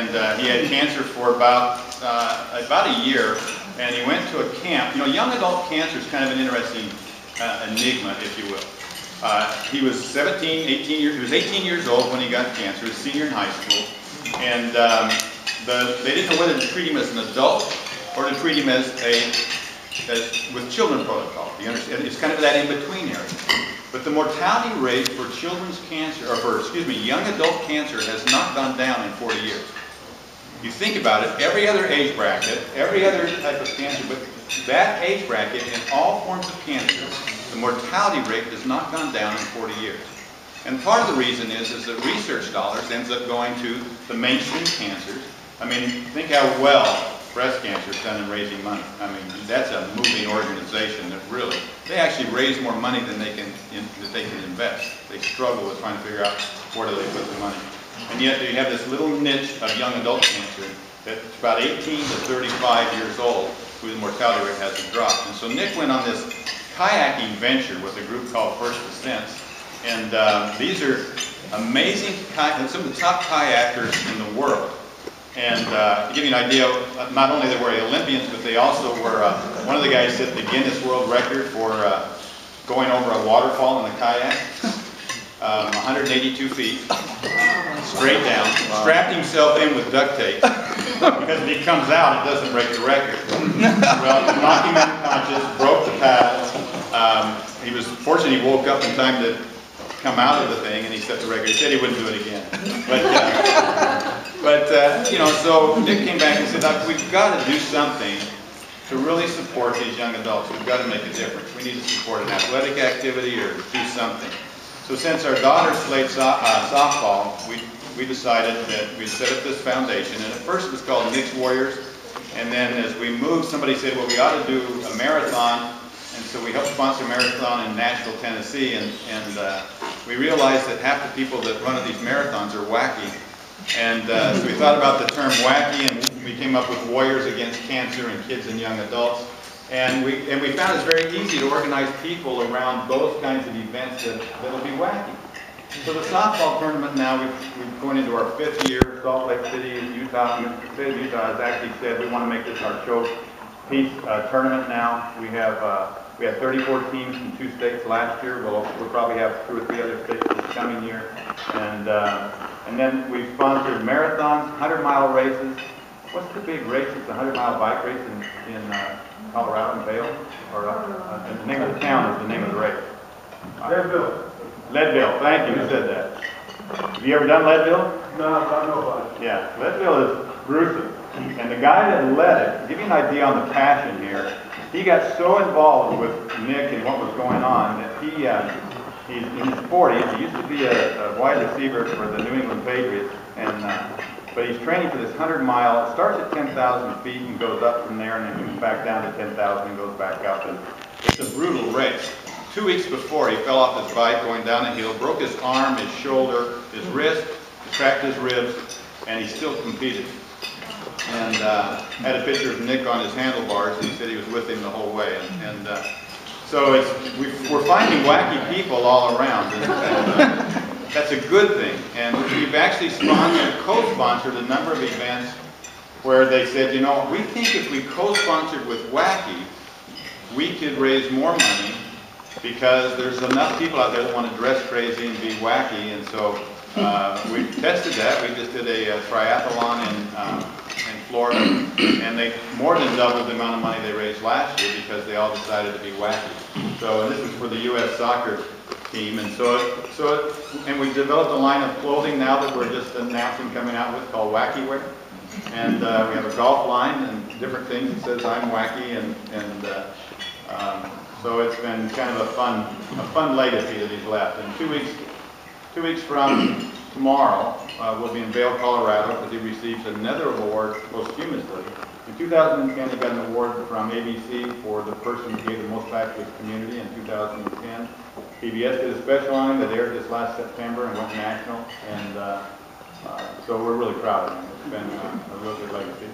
and he had cancer for about a year, and he went to a camp. You know, young adult cancer is kind of an interesting enigma, if you will. He was 18 years old when he got cancer. He was a senior in high school, and they didn't know whether to treat him as an adult or to treat him as with children protocol. You understand? It's kind of that in-between area. But the mortality rate for children's cancer, or young adult cancer has not gone down in 40 years. You think about it, every other age bracket, every other type of cancer, but that age bracket in all forms of cancer, the mortality rate has not gone down in 40 years. And part of the reason is that research dollars ends up going to the mainstream cancers. I mean, think how well breast cancer is done in raising money. I mean, that's a moving organization that really, they actually raise more money than they can invest. They struggle with trying to figure out where do they put the money. And yet you have this little niche of young adult cancer that's about 18 to 35 years old, where the mortality rate hasn't dropped. And so Nick went on this kayaking venture with a group called First Descents. And these are amazing, some of the top kayakers in the world. And to give you an idea, not only they were Olympians, but they also were, one of the guys set the Guinness World Record for going over a waterfall in a kayak, 182 feet, straight down, strapped himself in with duct tape, because if he comes out, it doesn't break the record. Well, knocked him unconscious, broke the paddle. He was fortunate he woke up in time to come out of the thing, and he set the record. He said he wouldn't do it again. But you know, so Nick came back and said, we've got to do something to really support these young adults. We've got to make a difference. We need to support an athletic activity or do something. So since our daughter played softball, we decided that we'd set up this foundation. And at first it was called Nick Warriors. And then as we moved, somebody said, well, we ought to do a marathon. And so we helped sponsor a marathon in Nashville, Tennessee. And we realized that half the people that run these marathons are wacky. And so we thought about the term wacky, and we came up with Warriors Against Cancer in Kids and Young Adults. And we found it's very easy to organize people around those kinds of events that'll be wacky. So the softball tournament now, we're going into our 5th year. Salt Lake City, Utah. The state of Utah has actually said we want to make this our showpiece tournament now. We had 34 teams from 2 states last year. We'll probably have 2 or 3 other states this coming year. And then we've sponsored marathons, 100-mile races. What's the big race? It's a 100-mile bike race in Colorado, in Vail? Or the name of the town is the name of the race. Leadville. Leadville, thank you. Who said that? Have you ever done Leadville? No, I know about it. Yeah, Leadville is gruesome. And the guy that led it, to give you an idea on the passion here, he got so involved with Nick and what was going on that he's in his 40s. He used to be a wide receiver for the New England Patriots, but he's training for this 100-mile. It starts at 10,000 feet and goes up from there, and then comes back down to 10,000 and goes back up. And it's a brutal race. 2 weeks before, he fell off his bike going down a hill, broke his arm, his shoulder, his wrist, cracked his ribs, and he still competed. And had a picture of Nick on his handlebars, and he said he was with him the whole way. So we're finding wacky people all around, and that's a good thing. And we've actually co-sponsored a number of events where they said, you know, we think if we co-sponsored with Wacky, we could raise more money because there's enough people out there that want to dress crazy and be wacky. And so we tested that. We just did a triathlon in Florida, and they more than doubled the amount of money they raised last year because they all decided to be wacky. So this is for the U.S. soccer team, and and we developed a line of clothing now that we're just announcing coming out with called Wacky Warriors, and we have a golf line and different things that says I'm wacky, so it's been kind of a fun legacy that he's left. And 2 weeks from tomorrow, we'll be in Vail, Colorado, because he receives another award posthumously. In 2010, he got an award from ABC for the person who gave the most back to his community in 2010. PBS did a special on him that aired this last September and went national, and so we're really proud of him. It's been a real good legacy.